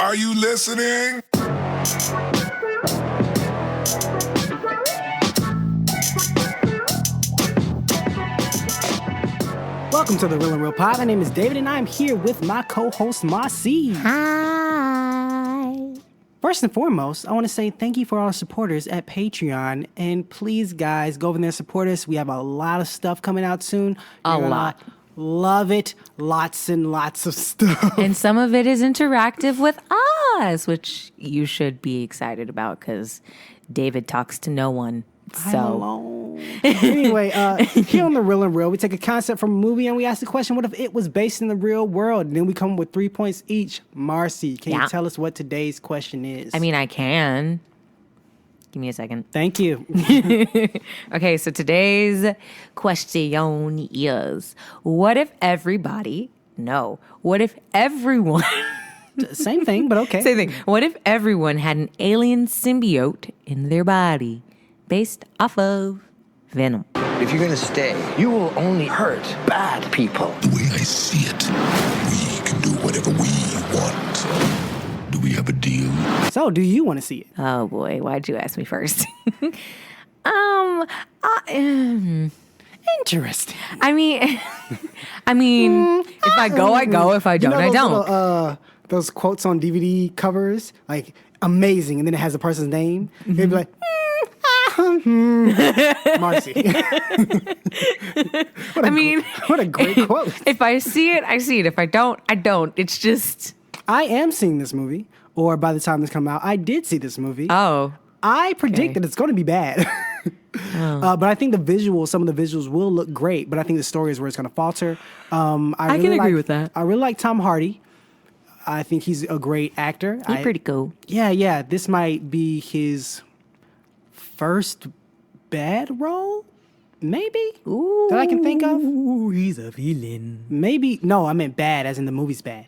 Are you listening? Welcome to the Real and Real Pod. My name is David, and I'm here with my co-host, Marcy. Hi. First and foremost, I want to say thank you for all our supporters at Patreon. And please, guys, go over there and support us. We have a lot of stuff coming out soon. A lot. Love it. Lots and lots of stuff. And some of it is interactive with us, which you should be excited about because David talks to no one. Anyway, here on the Real and Real, we take a concept from a movie and we ask the question, what if it was based in the real world? And then we come up with 3 points each. Marcy, can you tell us what today's question is? I mean, I can. Give me a second. Thank you. Okay, so today's question is, what if everyone... Same thing, but okay. Same thing. What if everyone had an alien symbiote in their body based off of Venom? If you're going to stay, you will only hurt bad people. The way I see it, we can do whatever we want. Do we have a deal? So, do you want to see it? Oh boy, why'd you ask me first? Interesting. I mean, if I go, I go. If I don't, I don't. Little, those quotes on DVD covers, like amazing, and then it has a person's name. Mm-hmm. They'd be like, Marcy. What a great quote. If I see it, I see it. If I don't, I don't. It's just. I am seeing this movie, or by the time this comes out, I did see this movie. Oh. I predict that it's going to be bad. But I think some of the visuals will look great, but I think the story is where it's going to falter. I can agree with that. I really like Tom Hardy. I think he's a great actor. He's pretty cool. Yeah. This might be his first bad role, maybe, that I can think of. Ooh, he's a villain. Maybe. No, I meant bad as in the movie's bad.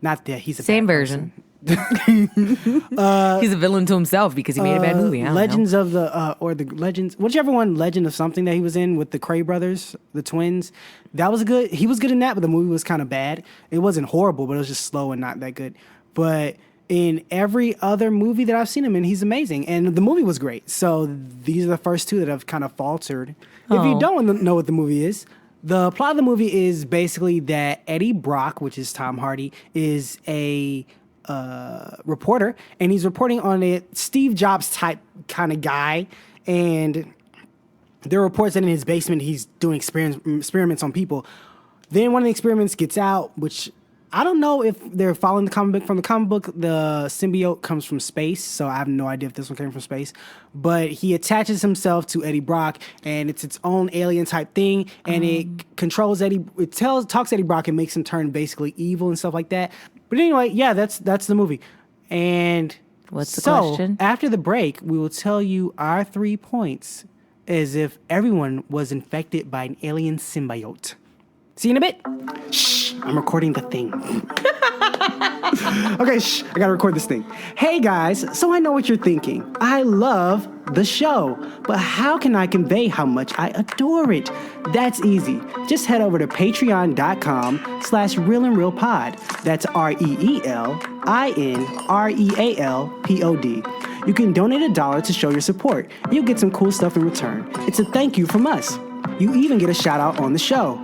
Not that he's a same bad version. He's a villain to himself because he made a bad movie. Legends of the Legends, whichever one, Legend of something that he was in with the Cray brothers, the twins. That was good. He was good in that, but the movie was kind of bad. It wasn't horrible, but it was just slow and not that good. But in every other movie that I've seen him in, he's amazing, and the movie was great. So these are the first two that have kind of faltered. If you don't know what the movie is. The plot of the movie is basically that Eddie Brock, which is Tom Hardy, is a reporter, and he's reporting on a Steve Jobs type kind of guy, and there are reports that in his basement he's doing experiments on people. Then one of the experiments gets out, which I don't know if they're following the comic book. From the comic book, the symbiote comes from space, so I have no idea if this one came from space. But he attaches himself to Eddie Brock, and it's its own alien type thing, and it controls Eddie. It talks Eddie Brock and makes him turn basically evil and stuff like that. But anyway, yeah, that's the movie. And what's the question? After the break, we will tell you our 3 points as if everyone was infected by an alien symbiote. See you in a bit. Shh, I'm recording the thing. Okay, shh, I gotta record this thing. Hey guys, so I know what you're thinking. I love the show, but how can I convey how much I adore it? That's easy. Just head over to patreon.com/realandrealpod. That's ReelInRealPod. You can donate $1 to show your support. You'll get some cool stuff in return. It's a thank you from us. You even get a shout out on the show.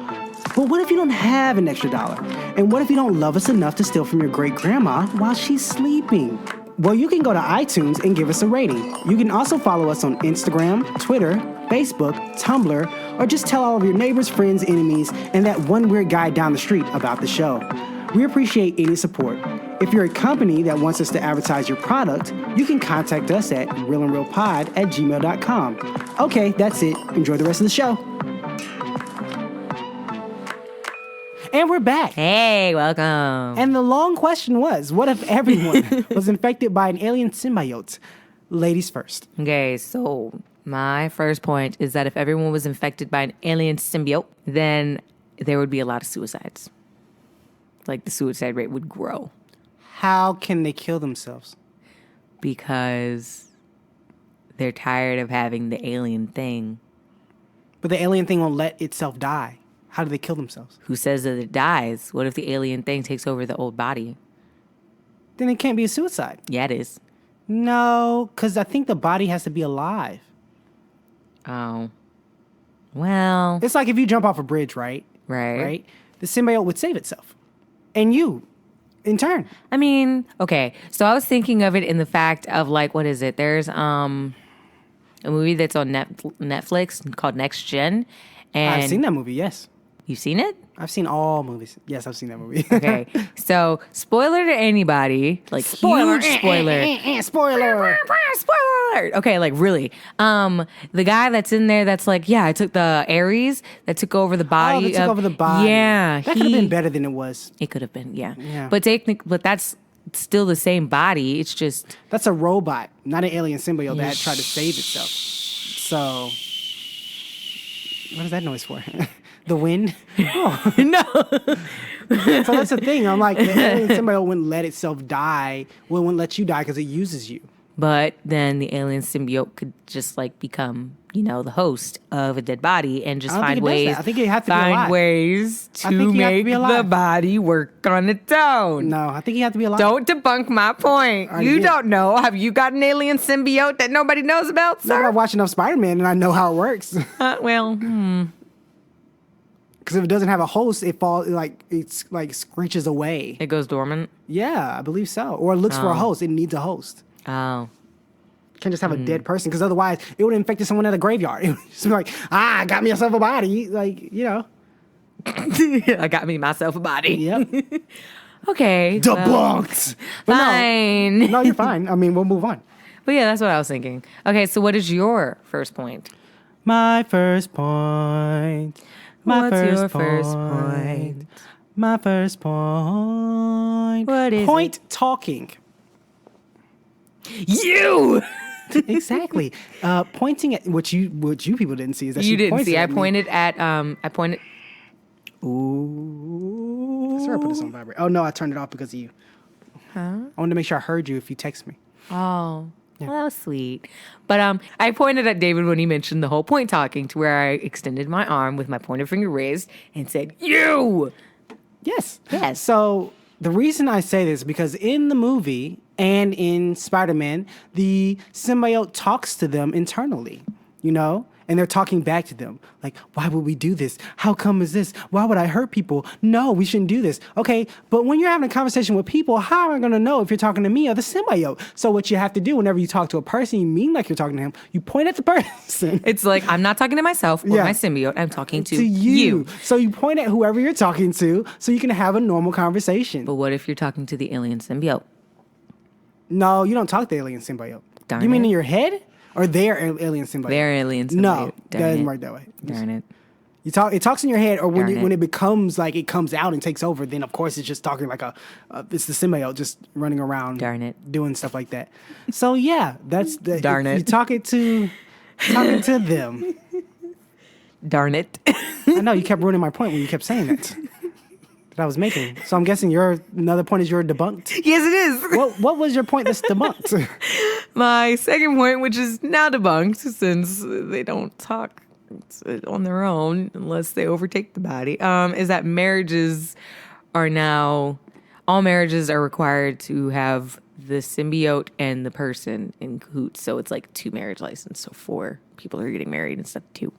But what if you don't have an extra $1? And what if you don't love us enough to steal from your great grandma while she's sleeping? Well, you can go to iTunes and give us a rating. You can also follow us on Instagram, Twitter, Facebook, Tumblr, or just tell all of your neighbors, friends, enemies, and that one weird guy down the street about the show. We appreciate any support. If you're a company that wants us to advertise your product, you can contact us at realandrealpod@gmail.com. Okay, that's it. Enjoy the rest of the show. And we're back. Hey, welcome. And the long question was, what if everyone was infected by an alien symbiote? Ladies first. Okay, so my first point is that if everyone was infected by an alien symbiote, then there would be a lot of suicides. Like the suicide rate would grow. How can they kill themselves? Because they're tired of having the alien thing. But the alien thing won't let itself die. How do they kill themselves? Who says that it dies? What if the alien thing takes over the old body? Then it can't be a suicide. Yeah, it is. No, because I think the body has to be alive. Oh. Well. It's like if you jump off a bridge, right? Right. The symbiote would save itself. And you, in turn. I mean, okay. So I was thinking of it in the fact of like, what is it? There's a movie that's on Netflix called Next Gen. And I've seen that movie, yes. You've seen it? I've seen all movies. Yes, I've seen that movie. Okay. So, spoiler to anybody, like huge spoiler. Spoiler. Spoiler. Okay, like really. The guy that's in there that's like, yeah, I took the Ares that took over the body. They took over the body. Yeah. That could have been better than it was. It could have been, yeah. Yeah. But that's still the same body. It's just That's a robot, not an alien symbiote that tried to save itself. So, what is that noise for? The wind? Oh. no. So that's the thing. I'm like, the alien symbiote wouldn't let itself die. Wouldn't let you die because it uses you. But then the alien symbiote could just like become, the host of a dead body and just I don't find think it does ways. that. I think you have to be find alive. ways I to think you have to make be the alive. body work on its own. No, I think you have to be alive. Don't debunk my point. You yeah. don't know. Have you got an alien symbiote that nobody knows about, No, I sir? watch enough Spider-Man and I know how it works. Well, Because if it doesn't have a host, it falls it's like screeches away. it goes dormant. Yeah, I believe so. Or it looks for a host. It needs a host. Oh. Can't just have a dead person because otherwise it would have infected someone at a graveyard. It would just be like, I got myself a body. I got me myself a body. Yep. Okay. well, Debunked. But fine. No, you're fine. I mean, we'll move on. But yeah, that's what I was thinking. Okay, so what is your first point? My first point. What's your first point? My first point. What is Point talking. You! Exactly. Pointing at what you people didn't see is that You she didn't pointed see. at me. I pointed. Ooh. I swear I put this on vibrate. Oh no, I turned it off because of you. Huh? I wanted to make sure I heard you if you text me. Oh. Well, that was sweet. But I pointed at David when he mentioned the whole point talking to where I extended my arm with my pointer finger raised and said, "You!" Yes. Yes. So the reason I say this is because in the movie and in Spider-Man, the symbiote talks to them internally, and they're talking back to them. Like, why would we do this? How come is this? Why would I hurt people? No, we shouldn't do this. Okay, but when you're having a conversation with people, how am I going to know if you're talking to me or the symbiote? So what you have to do whenever you talk to a person, you mean like you're talking to him, you point at the person. It's like I'm not talking to myself or Yeah. my symbiote. I'm talking to you. So you point at whoever you're talking to so you can have a normal conversation. But what if you're talking to the alien symbiote? No, you don't talk to the alien symbiote. Darn you mean it. in your head or their alien symbiote? Their alien symbiote. No, Darn that doesn't it. work that way. Darn it. It talks in your head, or when Darn it. when it becomes like it comes out and takes over. Then of course it's just talking like it's the symbiote just running around, Darn it. doing stuff like that. So yeah, that's the Darn it. You talking to them. Darn it. I know you kept ruining my point when you kept saying that I was making. So I'm guessing another point is you're debunked. Yes, it is. What was your point that's debunked? My second point, which is now debunked since they don't talk on their own unless they overtake the body, is that all marriages are required to have the symbiote and the person in cahoots. So it's like 2 marriage licenses. So 4 people are getting married instead of 2.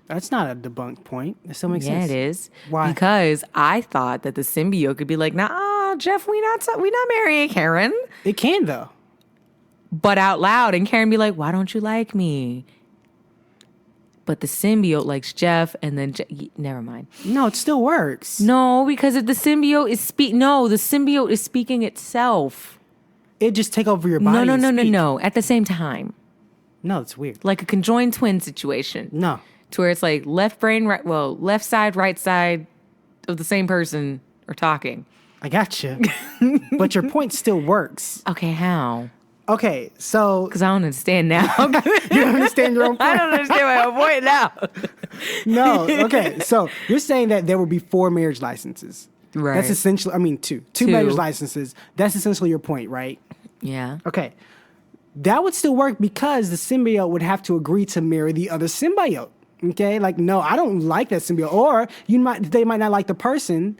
That's not a debunked point. That still makes Yeah, sense. it is. Why? Because I thought that the symbiote could be like, nah, Jeff, we not marrying Karen. It can though. But out loud, and Karen be like, why don't you like me? But the symbiote likes Jeff, and then never mind. No, it still works. No, because if the symbiote is the symbiote is speaking itself. It just take over your body. No. At the same time, No, it's weird. like a conjoined twin situation. No. To where it's like left side, right side of the same person are talking. I gotcha. But your point still works. Okay, how? Okay, so Because I don't understand now. you don't understand your own I point. don't understand my own point now. No, okay. So you're saying that there would be 4 marriage licenses. Right. That's essentially, I mean, 2. 2 marriage licenses. That's essentially your point, right? Yeah. Okay. That would still work because the symbiote would have to agree to marry the other symbiote. Okay? Like, no, I don't like that symbiote. Or they might not like the person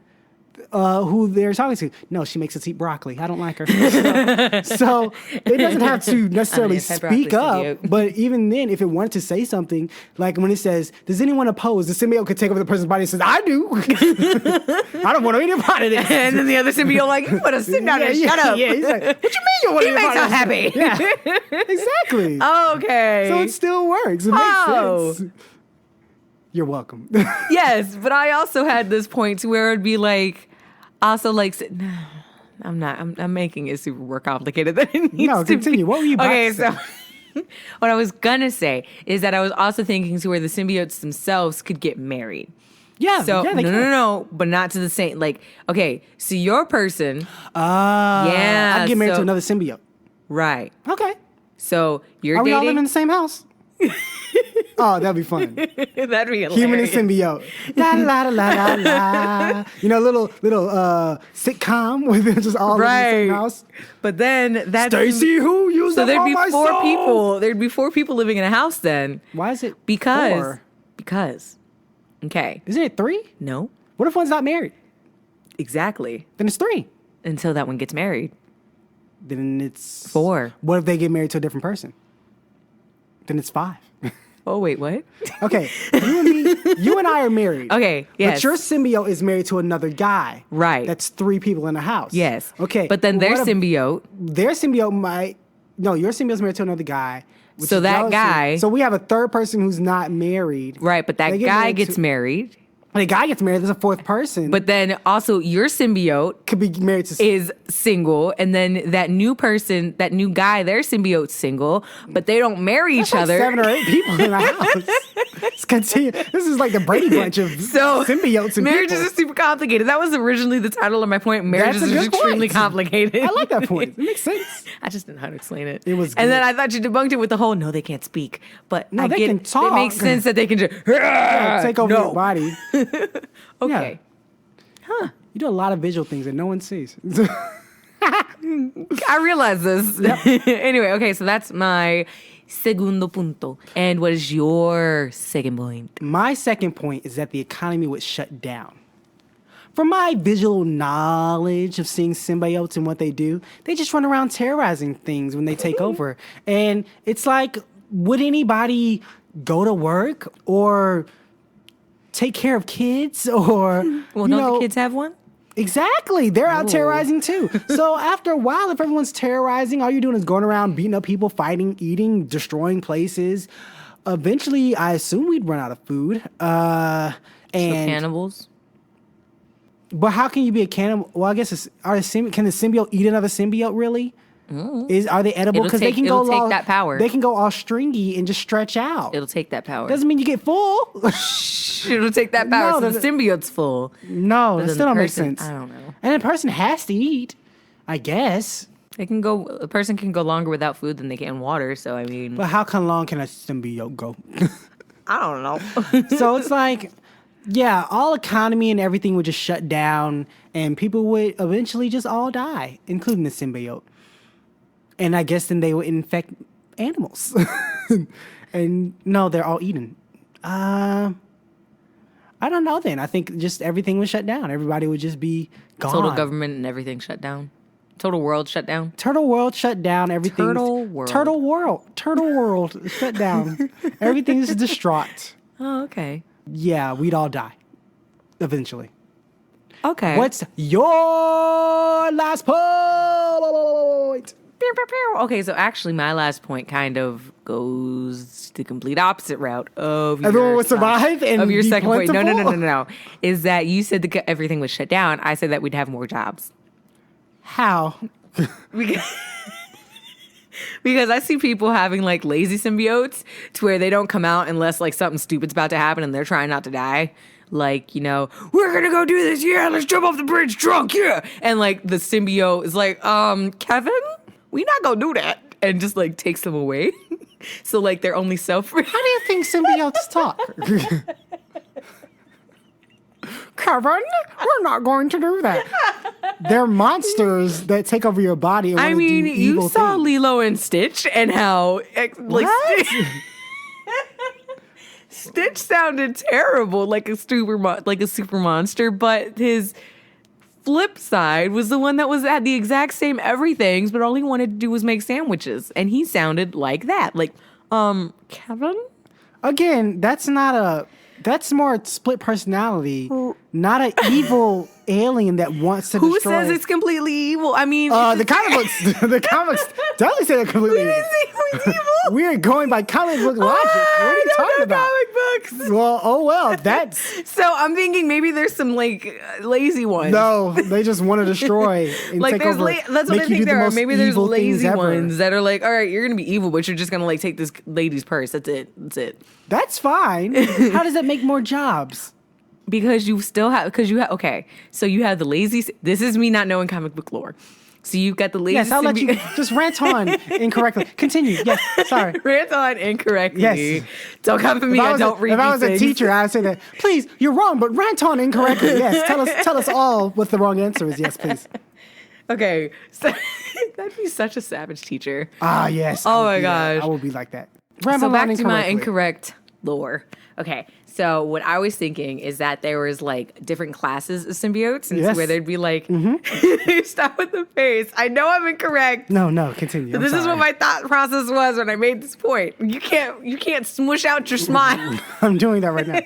who they're talking to. No, she makes us eat broccoli. I don't like her. So it doesn't have to necessarily speak up. But even then, if it wanted to say something, like when it says, does anyone oppose? The symbiote could take over the person's body and says, I do. I don't want any part of this. And then the other symbiote like, you want to sit down and shut up. Yeah, he's like, what you mean you want He any makes part us of this? happy. Yeah, exactly. Okay. So it still works. It makes sense. You're welcome. Yes, but I also had this point to where it'd be like, also like, no, I'm not. I'm making it super more complicated than it needs No, to continue. be. What were you about to say? So what I was gonna say is that I was also thinking to where the symbiotes themselves could get married. Yeah. So yeah, they can. no, but not to the same. Like, okay, so your person, Yeah. I'd get married so- to another symbiote. right? Okay. So you're Are we all living in dating. the same house? Oh, that'd be fun. That'd be hilarious. Human and symbiote. La la la la la la. You know, little sitcom where they're just all in the same Right. house. But then that's Stacy, who used so up there'd all be my four soul? people. There'd be four people living in a house then. Why is it Because four? okay, Isn't it 3? no, What if one's not married? exactly. Then it's 3. Until that one gets married. Then it's 4. What if they get married to a different person? Then it's 5. Oh wait, what? Okay, you and I are married. Okay, yes. But your symbiote is married to another guy. Right. That's 3 people in the house. Yes. Okay. But then their what if symbiote. Their symbiote might. No, your symbiote's married to another guy. which So is that jealousy. guy- So we have a third person who's not married. Right, but that They get guy married gets to- married. The guy gets married. There's a 4th person. But then also your symbiote could be married to. is single, and then that new person, that new guy, their symbiote's single, but they don't marry That's each like other. 7 or 8 people in the house. Let's continue. This is like the Brady Bunch of So symbiotes and marriage people. is just super complicated. That was originally the title of my point. Marriage That's a is good extremely point. complicated. I like that point. It makes sense. I just didn't know how to explain it. It was and then good. I thought you debunked it with the whole no, they can't speak. But No, I they get can it. talk. It makes sense that they can just Take over no. your body. Okay. You do a lot of visual things that no one sees. I realize this. Anyway, okay, so that's my segundo punto. And what is your second point? My second point is that the economy would shut down. From my visual knowledge of seeing symbiotes and what they do, they just run around terrorizing things when they take over. And it's like, would anybody go to work or take care of kids or Well, don't the kids have one? Exactly. They're out terrorizing too. So after a while, if everyone's terrorizing, all you're doing is going around beating up people, fighting, eating, destroying places. Eventually, I assume we'd run out of food. So And cannibals? but how can you be a cannibal? Well, I guess can the symbiote eat another symbiote? Really? Are they edible? It'll Because they take- can it'll go take all, that power. They can go all stringy and just stretch out. It'll take that power. Doesn't mean you get full. It'll take that power. No, so the symbiote's full. No, But that then still the don't make person- sense. I don't know. And a person has to eat, I guess. They can go. A person can go longer without food than they can water. So I mean, But how long can a symbiote go? I don't know. So it's like, yeah, all economy and everything would just shut down, and people would eventually just all die, including the symbiote. And I guess then they would infect animals. And no, they're all eaten. I don't know then. I think just everything would shut down. Everybody would just be gone. Total government and everything shut down. Total world shut down. Turtle world shut down. Everything. Turtle world. Turtle world shut down. Everything's distraught. Oh, okay. Yeah, we'd all die. Eventually. Okay. What's your last point? Pew, pew, pew. Okay, so actually, my last point kind of goes the complete opposite route of Everyone your would survive and of your be second point. plentiful? No. Is that you said everything was shut down? I said that we'd have more jobs. How? Because I see people having like lazy symbiotes to where they don't come out unless like something stupid's about to happen and they're trying not to die. Like, you know, we're gonna go do this, yeah, let's jump off the bridge drunk, yeah. And like the symbiote is like, Kevin, we not gonna do that. And just like takes them away. So like they're only self-free. How do you think symbiotes talk? Kevin, we're not going to do that. They're monsters that take over your body. And I wanna mean, do you evil saw things. Lilo and Stitch and how like What? Stitch sounded terrible, like a super monster, but his flip side was the one that had the exact same everythings, but all he wanted to do was make sandwiches, and he sounded like that, like Kevin. Again, that's more split personality, not an evil alien that wants to Who destroy. says it's completely evil? I mean, the comics definitely say that completely. we didn't say it was evil. We are going by comic book logic. What are you talking about? Comic books. Well, that's So I'm thinking maybe there's some like lazy ones. no. They just want to destroy and Like take there's over. that's what make I you think do the there are. most Maybe there's evil things lazy ever. ones that are like, all right, you're gonna be evil, but you're just gonna like take this lady's purse. That's it. That's fine. How does that make more jobs? Because you have okay. So you have the lazy. This is me not knowing comic book lore. So you've got the lazy. Yes, I'll let you just rant on incorrectly. Continue. Yes, sorry. rant on incorrectly. Yes. Don't come for me. I don't read. If I was these a things. teacher, I would say that. Please, you're wrong, but rant on incorrectly. Yes, tell us all what the wrong answer is. Yes, please. Okay, so that'd be such a savage teacher. Ah, yes. Oh my gosh, gosh. I will be like that. So Ramble back on to my incorrectly. incorrect lore. Okay, so what I was thinking is that there was like different classes of symbiotes, and Yes. so where there'd be like, stop with the face. I know I'm incorrect. No, continue. I'm This is sorry. what my thought process was when I made this point. You can't smush out your smile. I'm doing that right now.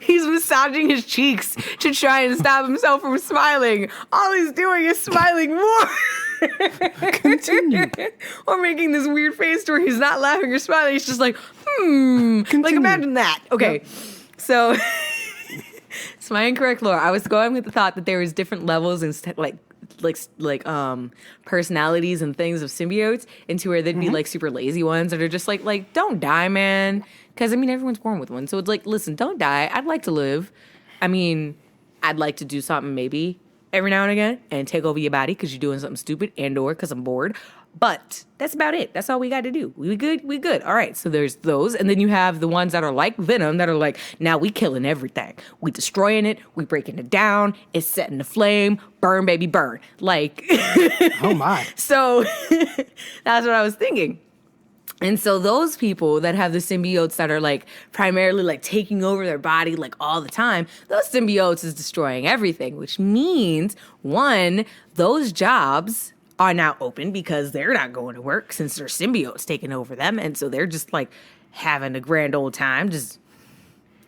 He's massaging his cheeks to try and stop himself from smiling. All he's doing is smiling more. Continue. Or making this weird face where he's not laughing or smiling. He's just like, Like Continue. imagine that. Okay. So it's my incorrect lore. I was going with the thought that there was different levels and personalities and things of symbiotes, into where they'd be like super lazy ones that are just like don't die, man. Because I mean everyone's born with one, so it's like, listen, don't die. I'd like to live. I mean, I'd like to do something maybe every now and again and take over your body because you're doing something stupid and/or because I'm bored. But that's about it. That's all we got to do. We good? We good. All right. So there's those. And then you have the ones that are like Venom that are like, now we killing everything. We destroying it. We breaking it down. It's setting the flame. Burn, baby, burn. Like, Oh my. so that's what I was thinking. And so those people that have the symbiotes that are like primarily like taking over their body like all the time, those symbiotes is destroying everything, which means one, those jobs are now open because they're not going to work since their symbiotes taking over them. And so they're just like having a grand old time, just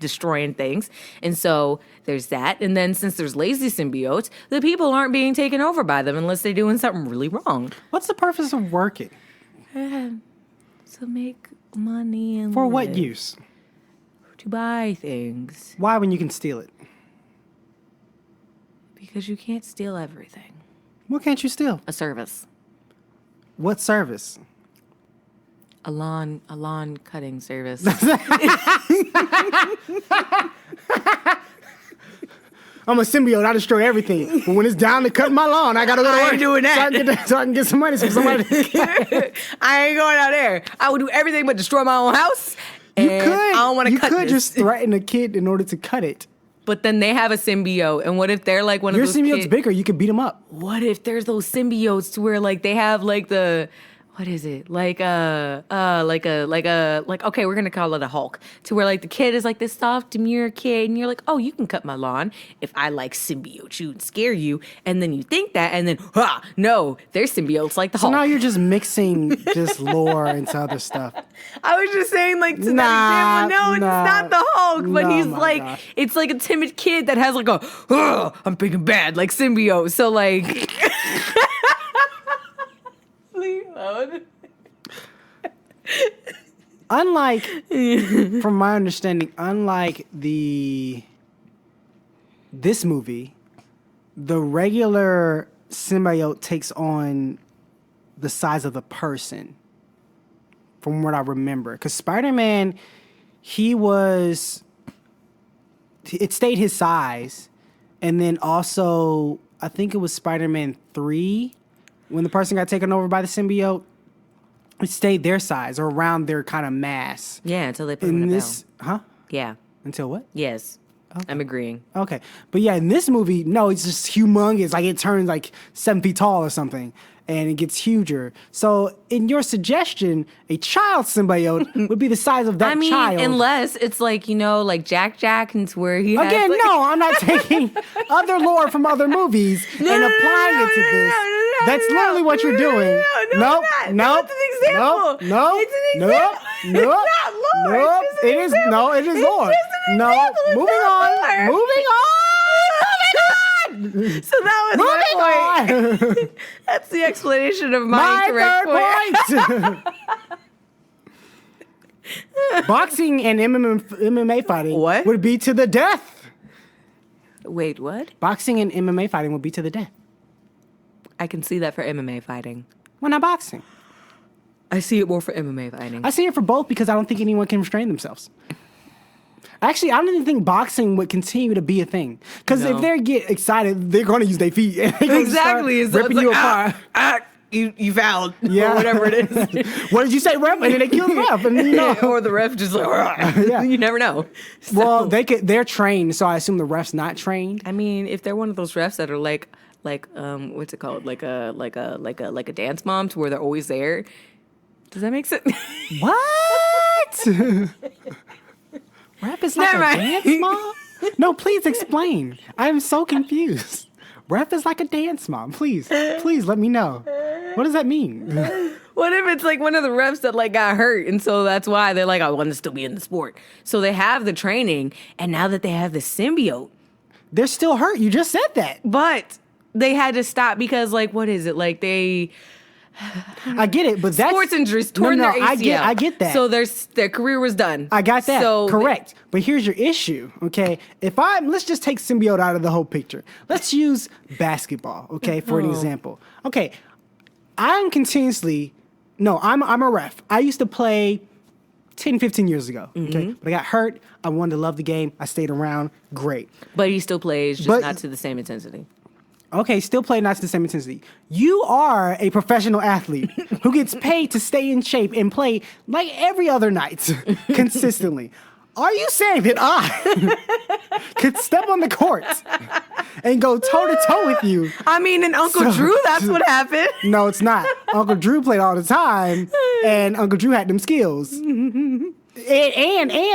destroying things. And so there's that. And then since there's lazy symbiotes, the people aren't being taken over by them unless they're doing something really wrong. What's the purpose of working? To make money and For what live. use? To buy things. Why when you can steal it? Because you can't steal everything. What can't you steal? A service. What service? A lawn cutting service. I'm a symbiote. I destroy everything. But when it's down to cut my lawn, I gotta go to I work. ain't doing that. So I can get some money from somebody. I ain't going out there. I would do everything but destroy my own house. You and could. I don't want to You cut could this. just threaten a kid in order to cut it. But then they have a symbiote, and what if they're like one Your of those symbiote's kids? bigger. You could beat him up. What if there's those symbiotes to where like they have like the, what is it? Like okay, we're gonna call it a Hulk. To where like the kid is like this soft, demure kid, and you're like, oh, you can cut my lawn if I like symbiote you and scare you, and then you think that, and then no, they're symbiotes like the So Hulk. now you're just mixing just lore into other stuff. I was just saying, like, to Nah, that example, no, it's nah. not the Hulk, but No, he's my like, gosh. it's like a timid kid that has like I'm big and bad, like symbiote. So like, leave alone. Unlike, from my understanding, unlike this movie, the regular symbiote takes on the size of the person, from what I remember. Because Spider-Man, it stayed his size. And then also, I think it was Spider-Man 3, when the person got taken over by the symbiote, it stayed their size or around their kind of mass. Yeah, until they put him in In a this, bell. huh? Yeah. Until what? Yes. I'm agreeing. Okay. But yeah, in this movie, no, it's just humongous. Like it turns like 7 feet tall or something. And it gets huger. So in your suggestion, a child symbiote would be the size of that I mean, child. unless it's like, like Jack and where he has, Again, like, no, I'm not taking other lore from other movies and applying it to this. That's literally what you're doing. No, Nope. it's an example. Nope. It's an example. Nope. It's not lore. Nope. It's just an It is example. no. It is It's lore. just an No. example. It's Moving not on. lore. Moving on. So that was my point. Moving on. That's the explanation of my My incorrect third point. Boxing and MMA fighting What? would be to the death. Wait, what? Boxing and MMA fighting would be to the death. I can see that for MMA fighting. Well, not boxing. I see it more for MMA fighting. I see it for both because I don't think anyone can restrain themselves. Actually, I don't even think boxing would continue to be a thing. Because if No. they get excited, they're going to use their feet. And they're gonna Exactly. start So ripping it's you like, apart. you fouled. Yeah. Or whatever it is. What did you say, ref? And then they kill the ref. And you know. Or the ref just like, Yeah. you never know. So, Well, they're trained, so I assume the ref's not trained. I mean, if they're one of those refs that are like what's it called? Like a dance mom to where they're always there. Does that make sense? What? Ref is like Never a mind. dance mom? No, please explain. I'm so confused. Ref is like a dance mom. Please let me know. What does that mean? What if it's like one of the refs that like got hurt and so that's why they're like, I want to still be in the sport. So they have the training and now that they have the symbiote, They're still hurt. You just said that. but they had to stop because like, what is it? Like I get it, but that's sports injuries, torn their ACL. I get that. So their career was done. I got that. So Correct. But here's your issue, okay? Let's just take symbiote out of the whole picture. Let's use basketball, okay, for an example. Okay, I'm a ref. I used to play 10, 15 years ago, okay? But I got hurt. I wanted to love the game. I stayed around. Great. But he still plays, just But- not to the same intensity. Okay, still play not to the same intensity. You are a professional athlete who gets paid to stay in shape and play like every other night consistently. Are you saying that I could step on the court and go toe to toe with you? I mean, in Uncle So- Drew, that's what happened. No, it's not. Uncle Drew played all the time, and Uncle Drew had them skills. And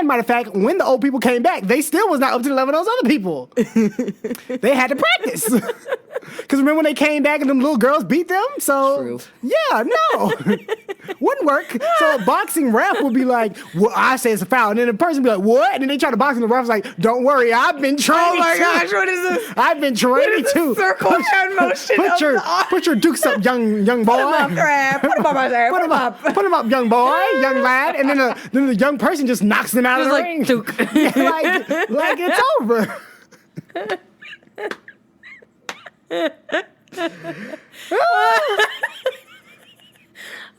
matter of fact, when the old people came back, they still was not up to the level of those other people. They had to practice. Because remember when they came back and them little girls beat them? So, True. yeah, no. Wouldn't work. So a boxing ref would be like, well, I say it's a foul. And then the person would be like, what? And then they try to box and the ref's like, don't worry, I've been trained Oh my too. gosh, what is this? I've been trained too. Circle hand motion of the arm. Put your dukes up, young boy. Put him up, Crab. Put him up, there. Put him up. Put him up, young boy, young lad. And then the young person just knocks them out of Just the like, ring. Duke. like it's over.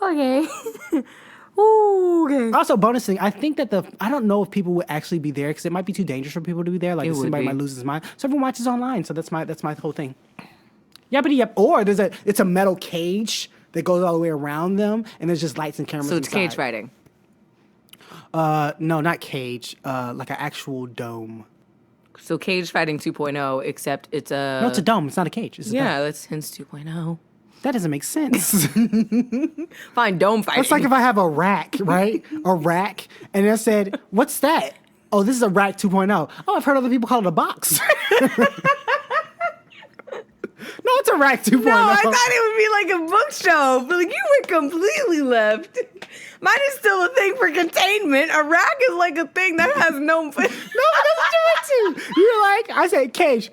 Okay. Ooh, okay. Also, bonus thing, I think that I don't know if people would actually be there because it might be too dangerous for people to be there. Like It would somebody be. might lose his mind. So everyone watches online. So that's my whole thing. Yep. Or it's a metal cage that goes all the way around them, and there's just lights and cameras. So it's inside. cage fighting. No, not cage. Like an actual dome. So cage fighting 2.0, except it's a... No, it's a dome. It's not a cage. It's a Yeah, dome. that's hence 2.0. That doesn't make sense. Fine, dome fighting. It's like if I have a rack, right? A rack, and I said, "What's that?" Oh, this is a rack 2.0. Oh, I've heard other people call it a box. No, it's a rack 2.0. No, I thought it would be like a bookshelf. But like you went completely left. Mine is still a thing for containment. A rack is like a thing that has no... No, it doesn't do it too. You're like, I said cage.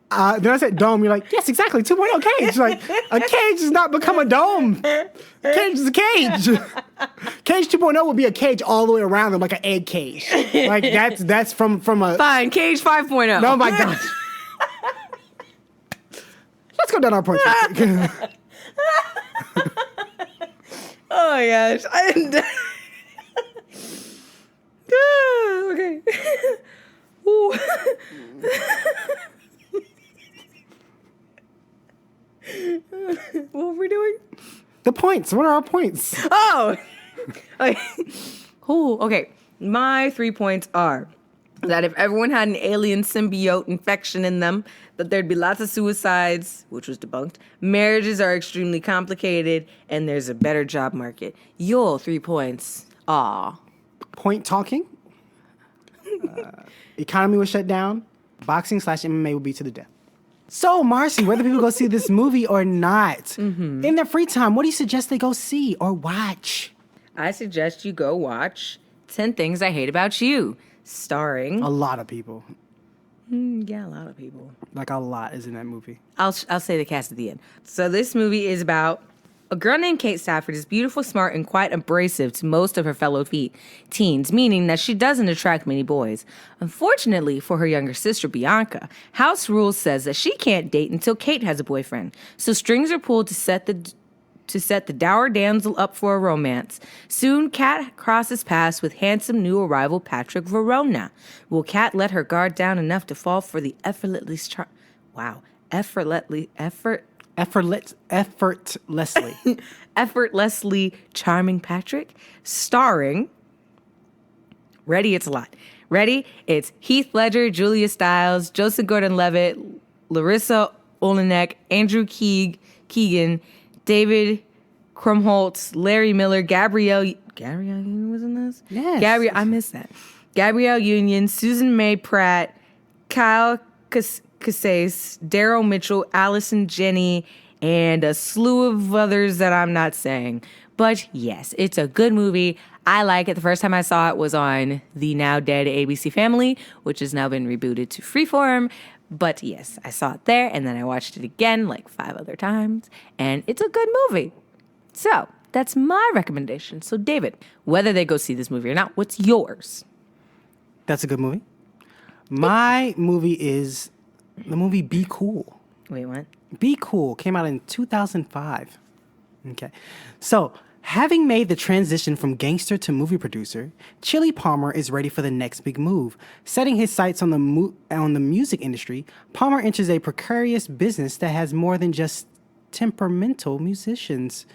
Then I said dome. You're like, yes, exactly. 2.0 cage. Like, a cage does not become a dome. A cage is a cage. Cage 2.0 would be a cage all the way around them, like an egg cage. Like that's from a. Fine, cage 5.0. Oh my gosh. Let's go down our points. real quick. Oh my gosh. Okay. Ooh. What were we doing? The points. What are our points? Oh. Okay. Ooh, okay. My 3 points are that if everyone had an alien symbiote infection in them, that there'd be lots of suicides, which was debunked. Marriages are extremely complicated, and there's a better job market. Yule, 3 points. Aw. Point talking. Economy was shut down. Boxing/MMA will be to the death. So, Marcy, whether people go see this movie or not, in their free time, what do you suggest they go see or watch? I suggest you go watch 10 Things I Hate About You, starring... A lot of people. Yeah, a lot of people. Like, a lot is in that movie. I'll say the cast at the end. So this movie is about a girl named Kate Stafford is beautiful, smart, and quite abrasive to most of her fellow teens, meaning that she doesn't attract many boys. Unfortunately for her younger sister, Bianca, house rules says that she can't date until Kate has a boyfriend. So strings are pulled to set the dour damsel up for a romance. Soon, Kat crosses paths with handsome new arrival Patrick Verona. Will Kat let her guard down enough to fall for the effortlessly charming Patrick? Starring, ready, it's a lot. Ready? It's Heath Ledger, Julia Stiles, Joseph Gordon-Levitt, Larissa Olenek, Andrew Keegan, David Krumholtz, Larry Miller, Gabrielle Union was in this? Yes. I missed that. Gabrielle Union, Susan May Pratt, Kyle Casase, Daryl Mitchell, Allison Jenny, and a slew of others that I'm not saying. But yes, it's a good movie. I like it. The first time I saw it was on the now dead ABC Family, which has now been rebooted to Freeform. But yes, I saw it there, and then I watched it again like 5 other times, and it's a good movie. So that's my recommendation. So David, whether they go see this movie or not, what's yours? That's a good movie. My movie is the movie Be Cool. Wait, what? Be Cool came out in 2005. Okay. So, having made the transition from gangster to movie producer, Chili Palmer is ready for the next big move. Setting his sights on the music industry, Palmer enters a precarious business that has more than just temperamental musicians.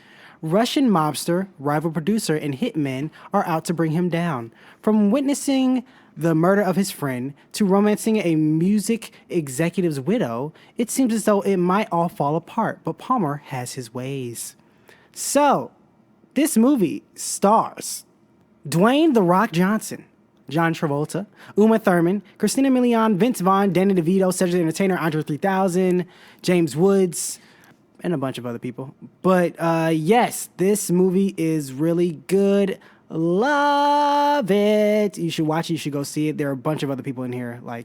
Russian mobster, rival producer, and hitman are out to bring him down. From witnessing the murder of his friend to romancing a music executive's widow, it seems as though it might all fall apart, but Palmer has his ways. So, this movie stars Dwayne "The Rock" Johnson, John Travolta, Uma Thurman, Christina Milian, Vince Vaughn, Danny DeVito, Cedric the Entertainer, Andre 3000, James Woods, and a bunch of other people. But yes, this movie is really good. Love it. You should watch it. You should go see it. There are a bunch of other people in here, like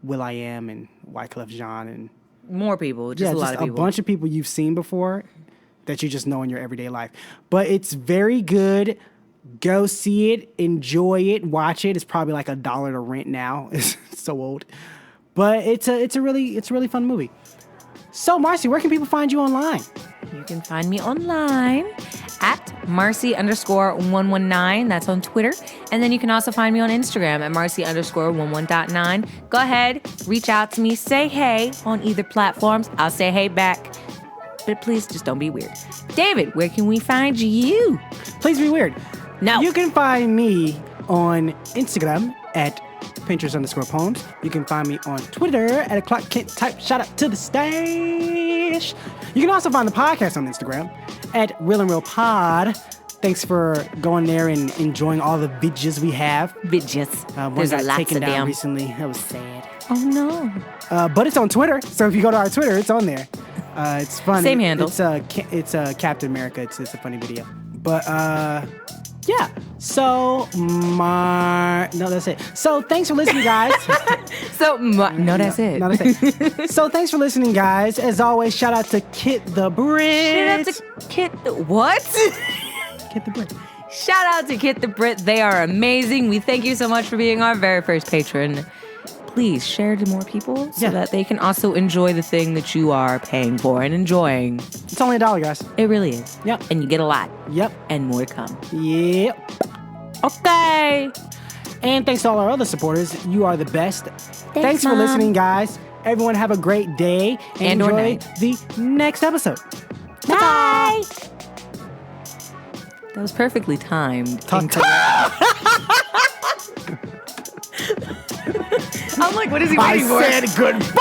will.i.am and Wyclef Jean and More people, just a lot of people. A bunch of people you've seen before that you just know in your everyday life. But it's very good. Go see it, enjoy it, watch it. It's probably like $1 to rent now. It's so old, but it's a really fun movie. So, Marcy, where can people find you online? You can find me online at Marcy_119. That's on Twitter. And then you can also find me on Instagram at Marcy_11.9. Go ahead, reach out to me, say hey on either platforms. I'll say hey back. But please just don't be weird. David, where can we find you? Please be weird. No. You can find me on Instagram at Pinterest_poems. You can find me on Twitter at Clark Kent type. Shout out to the stash. You can also find the podcast on Instagram at Real and Real Pod. Thanks for going there and enjoying all the videos we have. Bitches. One There's a lot taken of down them. recently. That was sad. Oh, no. But it's on Twitter, so if you go to our Twitter, it's on there. It's funny. Same handle. It's Captain America. It's a funny video. But yeah. So that's it. So thanks for listening, guys. That's it. No, that's it. So thanks for listening, guys. As always, shout out to Kit the Brit. Shout out to Kit the what? Kit the Brit. Shout out to Kit the Brit. They are amazing. We thank you so much for being our very first patron. Please share to more people so that they can also enjoy the thing that you are paying for and enjoying. It's only $1, guys. It really is. Yep. And you get a lot. Yep. And more to come. Yep. Okay. And thanks to all our other supporters. You are the best. Thanks for Mom. listening, guys. Everyone have a great day and or enjoy night. the next episode. Bye. That was perfectly timed. I'm like, what is he I waiting for? said goodbye.